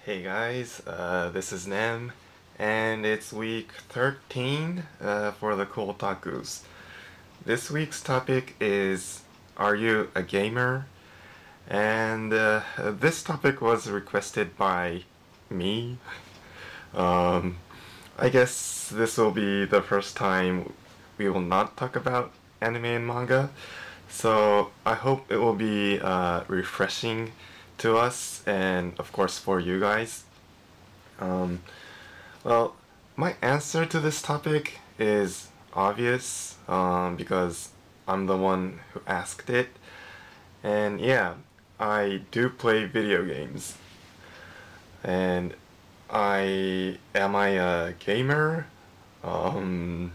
Hey guys, this is Nem, and it's week 13 for the Cool Takus. This week's topic is, are you a gamer? And this topic was requested by me. Um, I guess this will be the first time we will not talk about anime and manga, so I hope it will be refreshing to us and of course for you guys. Um, well, my answer to this topic is obvious because I'm the one who asked it. And yeah, I do play video games. And am I a gamer? Um,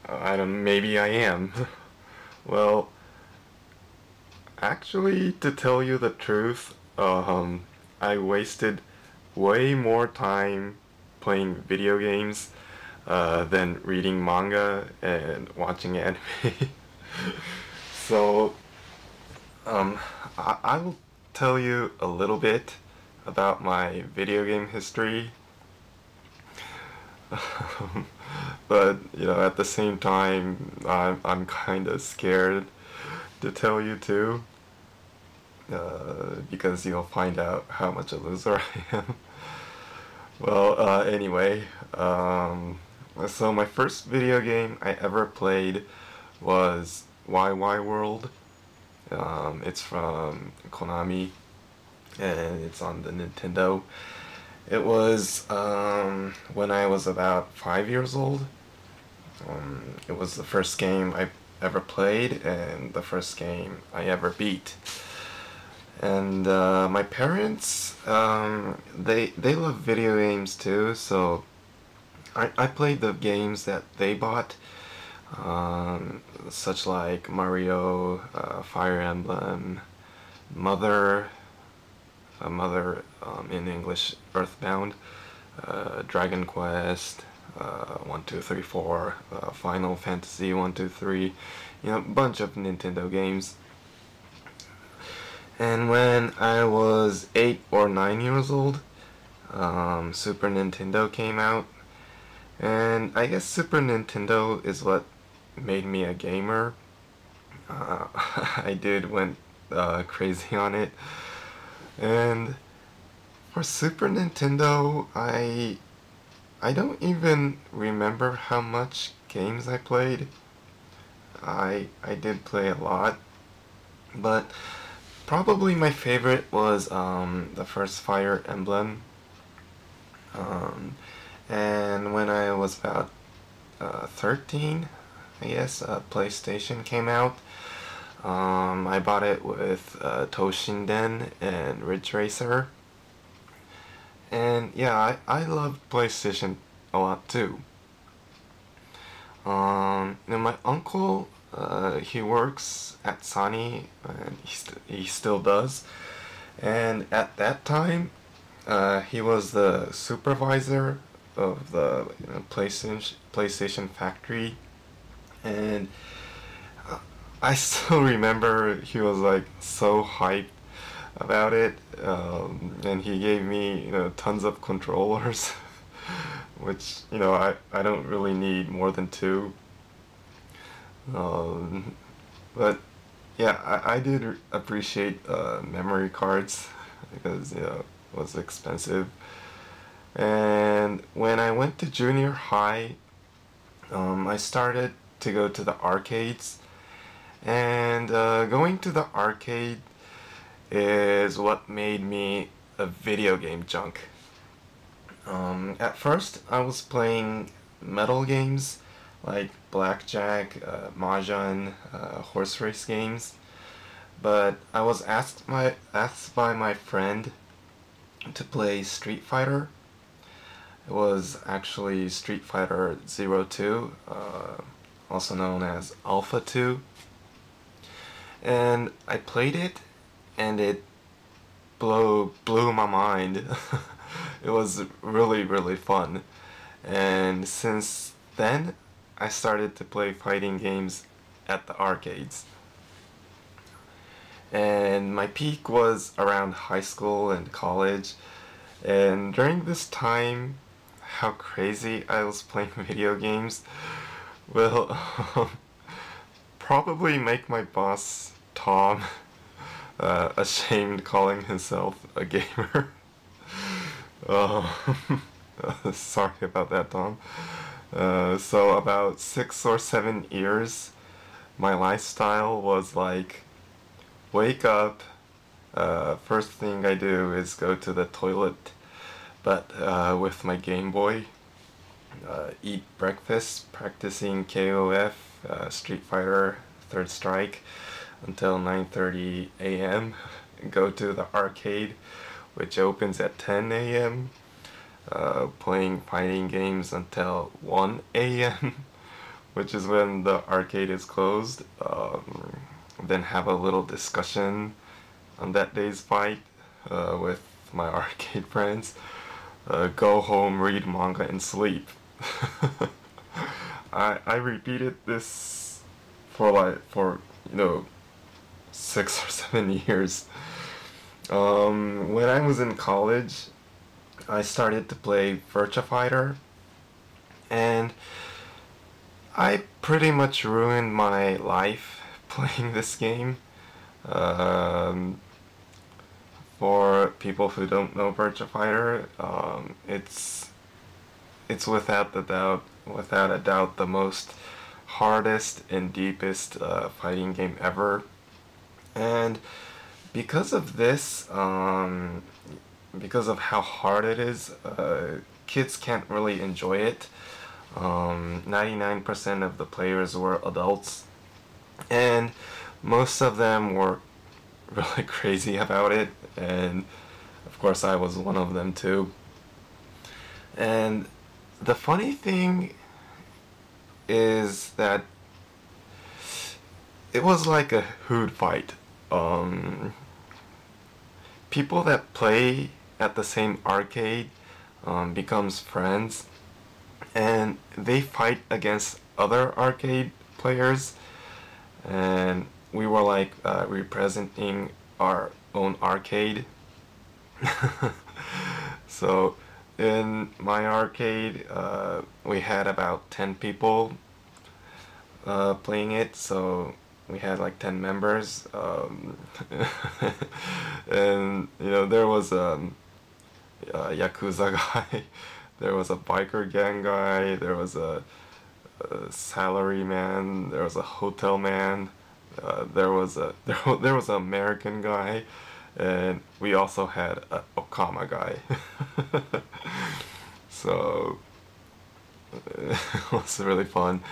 I don't, maybe I am. Well, actually, to tell you the truth, I wasted way more time playing video games than reading manga and watching anime. So, um, I will tell you a little bit about my video game history. But, at the same time, I'm kind of scared to tell you too. Because you'll find out how much a loser I am. Well, anyway, so my first video game I ever played was YY World. It's from Konami, and it's on the Nintendo. It was when I was about 5 years old. It was the first game I ever played, and the first game I ever beat. And my parents, they love video games too, so I played the games that they bought, such like Mario, Fire Emblem, Mother, in English, Earthbound, Dragon Quest, 1, 2, 3, 4, Final Fantasy 1, 2, 3, a bunch of Nintendo games. And when I was 8 or 9 years old, Super Nintendo came out. And I guess Super Nintendo is what made me a gamer. I did went crazy on it. And for Super Nintendo, I don't even remember how much games I played. I did play a lot, but probably my favorite was the first Fire Emblem. And when I was about 13, I guess, PlayStation came out. I bought it with Toshinden and Ridge Racer. And yeah, I love PlayStation a lot too. My uncle, he works at Sony, and he still does. And at that time, he was the supervisor of the PlayStation factory, and I still remember he was like so hyped about it, and he gave me tons of controllers, which I don't really need more than two. But yeah, I did appreciate memory cards because it was expensive. And when I went to junior high, I started to go to the arcades, and going to the arcade is what made me a video game junk. At first, I was playing metal games like blackjack, mahjong, horse race games, but I was asked by my friend to play Street Fighter. It was actually Street Fighter 02, also known as Alpha 2. And I played it, and it blew my mind. It was really, really fun. And since then, I started to play fighting games at the arcades. and my peak was around high school and college. And during this time, how crazy I was playing video games will probably make my boss, Tom, ashamed calling himself a gamer. Oh, sorry about that, Tom. So about 6 or 7 years, my lifestyle was like, wake up, first thing I do is go to the toilet, but with my Game Boy, eat breakfast, practicing KOF, Street Fighter, Third Strike, until 9:30 a.m. Go to the arcade, which opens at 10 a.m. Playing fighting games until 1 a.m., which is when the arcade is closed. Then have a little discussion on that day's fight with my arcade friends. Go home, read manga, and sleep. I repeated this for 6 or 7 years. When I was in college, I started to play Virtua Fighter, and I pretty much ruined my life playing this game. Um, for people who don't know Virtua Fighter, it's without a doubt, the most hardest and deepest fighting game ever. And because of this, because of how hard it is, kids can't really enjoy it. 99% of the players were adults, and most of them were really crazy about it, and of course I was one of them too. And the funny thing is that it was like a hood fight. People that play at the same arcade becomes friends, and they fight against other arcade players, and we were like representing our own arcade. So in my arcade, we had about 10 people playing it, so we had like 10 members. And there was a Yakuza guy, there was a biker gang guy, there was a salary man, there was a hotel man, there was an American guy, and we also had a Okama guy. So it was really fun.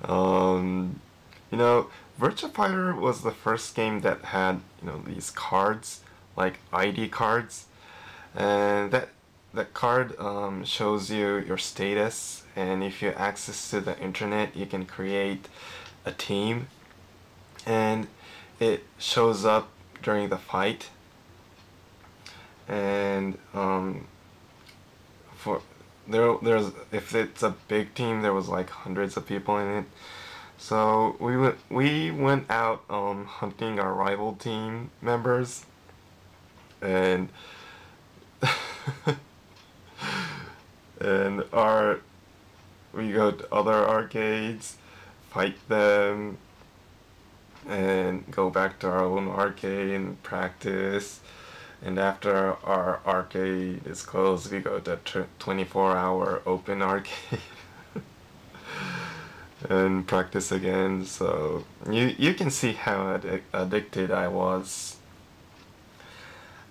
Um, Virtua Fighter was the first game that had these cards, like ID cards, and that card shows you your status, and if you have access to the internet, you can create a team, and it shows up during the fight. And for there's if it's a big team, there was like hundreds of people in it. So we went out hunting our rival team members, and and we go to other arcades, fight them, and go back to our own arcade and practice. And after our arcade is closed, we go to 24-hour open arcade and practice again. So you can see how addicted I was.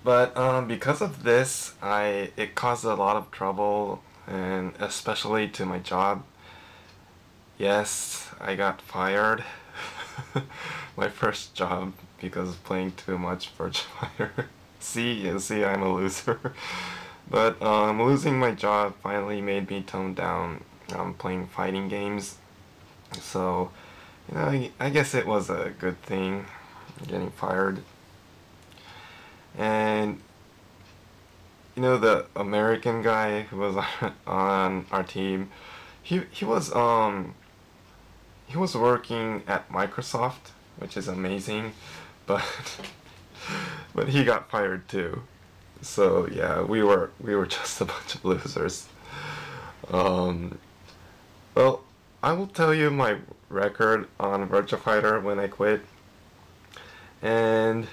But because of this, it caused a lot of trouble, and especially to my job. Yes, I got fired. My first job because of playing too much Virtua Fighter. See, I'm a loser. But losing my job finally made me tone down playing fighting games. So, I guess it was a good thing getting fired. And the American guy who was on our team, he was working at Microsoft, which is amazing, but but he got fired too. So yeah, we were just a bunch of losers. Um, well, I will tell you my record on Virtua Fighter when I quit, and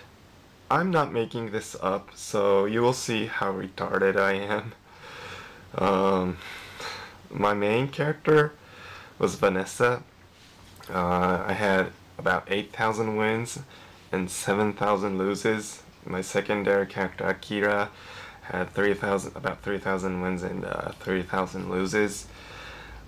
I'm not making this up, so you will see how retarded I am. Um, my main character was Vanessa. I had about 8,000 wins and 7,000 loses. My secondary character Akira had about 3,000 wins and 3,000 loses.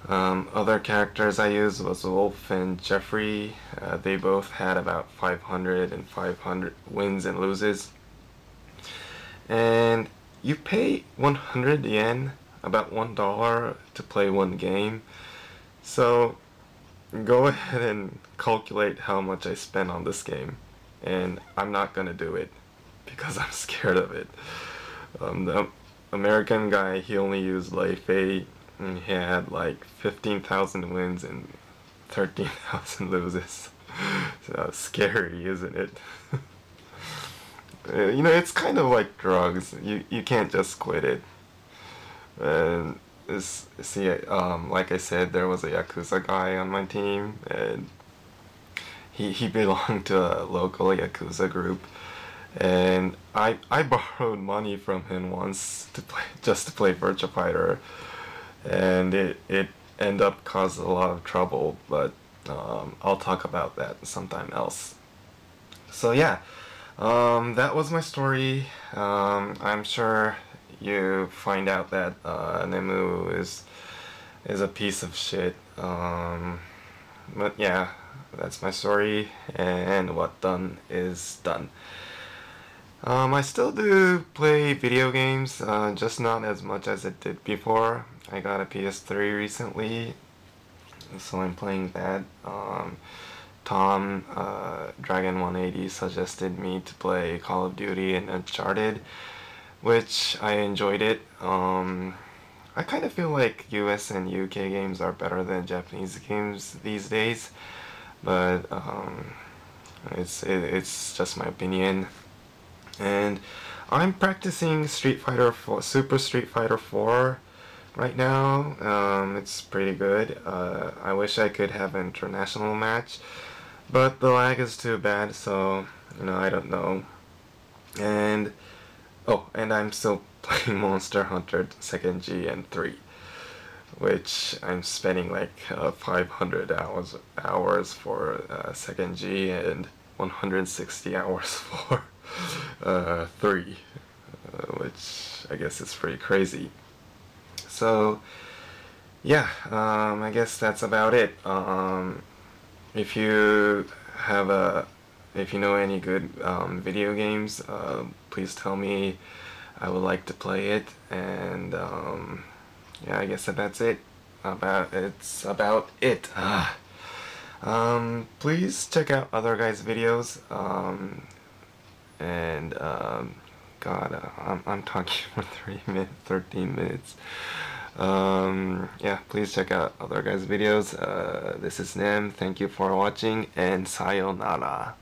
Other characters I used was Wolf and Jeffrey. They both had about 500 and 500 wins and loses. And you pay 100 yen, about $1, to play one game. So go ahead and calculate how much I spent on this game. And I'm not gonna do it because I'm scared of it. The American guy, he only used Lei Fei, and he had like 15,000 wins and 13,000 loses. So scary, isn't it? You know, it's kind of like drugs. You can't just quit it. And like I said, there was a Yakuza guy on my team, and he belonged to a local Yakuza group, and I borrowed money from him once to play just to play Virtua Fighter, and it ended up causing a lot of trouble. But I'll talk about that sometime else. So yeah, that was my story. I'm sure you find out that Nemu is a piece of shit. But yeah, that's my story, and what done is done. I still do play video games, just not as much as I did before. I got a PS3 recently, so I'm playing that. Tom, Dragon180 suggested me to play Call of Duty and Uncharted, which I enjoyed it. I kind of feel like US and UK games are better than Japanese games these days, but it's just my opinion. And I'm practicing Super Street Fighter 4 right now. It's pretty good. I wish I could have an international match, but the lag is too bad, so I don't know. And and I'm still playing Monster Hunter 2nd G and 3, which I'm spending like 500 hours for 2nd G and 160 hours for 3, which I guess is pretty crazy. So yeah, I guess that's about it. If you know any good video games, please tell me. I would like to play it, and yeah, I guess that's it. It's about it. Please check out other guys' videos. And God, I'm talking for 13 minutes. Yeah, please check out other guys' videos. This is Nem. Thank you for watching, and sayonara.